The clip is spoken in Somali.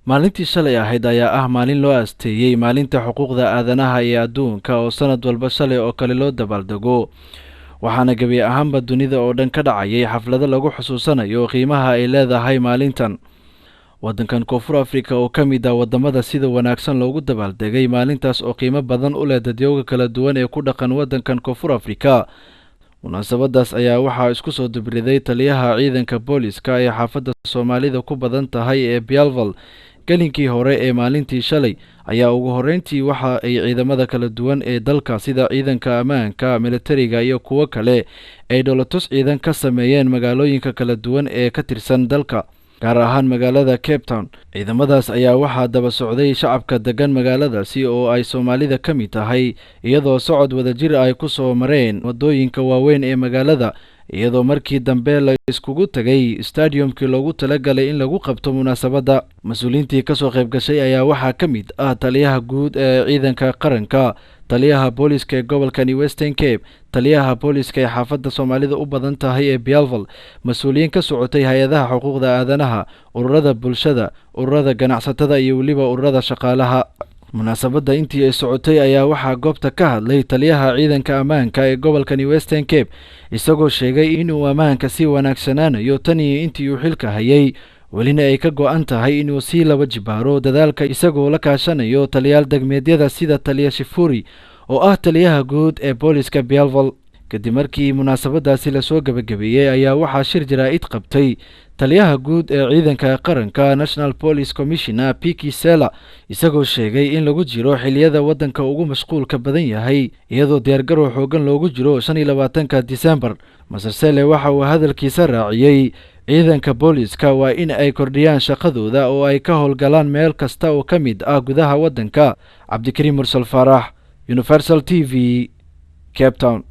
maalintii shalay ahayd ayaa ah maalin loo asteeyay maalinta xuquuqda aadanaha ee adduunka oo sanad walba shalay oo kale loo dabaaldego waxaana gebi ahaanba dunida oo dhan ka dhacayay xaflado lagu xusuusanayo qiimaha ay leedahay maalintan. waddankan koonfur afrika oo ka mid ah wadamada sida wanaagsan loogu dabaaldegay maalintaas oo qiimo badan u leh dadyooga kala duwan ee ku dhaqan waddankan koonfur afrika. munaasabadaas ayaa waxaa isku soo dubriday taliyaha ciidanka booliska ee xaafadda soomaalida ku badan tahay ee Bellville. gelinkii hore ee maalintii shalay ayaa ugu horreyntii waxa ay ciidamada kala duwan ee dalka sida ciidanka ammaanka, militariga iyo kuwo kale ay dholotus ciidan ka sameeyeen magaalooyinka kala duwan ee ka tirsan dalka, gaar ahaan magaalada Cape Town. ciidamadaas ayaa waxaa daba socday shacabka degan magaaladaasi oo ay Soomaalida ka mid tahay, iyadoo socod wadajir ay ku soo mareen wadooyinka waaweyn ee magaalada, iyadoo markii dambe la iskugu tagay stadiumkii loogu talagalay in lagu qabto munaasabadda. mas-uuliyiintii ka soo qayb gashay ayaa waxaa ka mid ah taliyaha guud ee ciidanka qaranka, taliyaha booliska ee gobolkani Western Cape, taliyaha booliska ee xaafadda Soomaalida u badan tahay ee Bellville, mas-uuliyiin ka socotay hay-adaha xuquuqda aadanaha, ururada bulshada, ururada ganacsatada iyo weliba ururada shaqaalaha. munaasabadda intii ay socotay ayaa waxaa goobta ka hadlay taliyaha ciidanka ammaanka ee gobolkani Western Cape, isagoo sheegay inuu ammaanka sii wanaagsanaanayo tan iyo intii uu xilka hayay, welina ay ka go'an tahay inuu sii laba jibaaro dadaalka isagoo la kaashanayo taliyaal degmeedyada sida taliya Shifuri oo ah taliyaha guud ee booliska Bellville. kadib markii munaasabadaasi lasoo gabagabeeyey ayaa waxaa shir jaraa'id qabtay taliyaha guud ee ciidanka qaranka National Police Commissioner Piki Sela, isagoo sheegay in lagu jiro xilliyada waddanka ugu mashquulka badan yahay, iyadoo diyaargarow xoogan loogu jiro 25 Disembar. Masar Sele waxa uu hadalkiisa raaciyey ciidanka booliska waa in ay kordhiyaan shaqadooda oo ay ka howlgalaan meel kasta oo ka mid ah gudaha waddanka. Cabdikariim Mursal Faarax, Universal TV, Cape Town.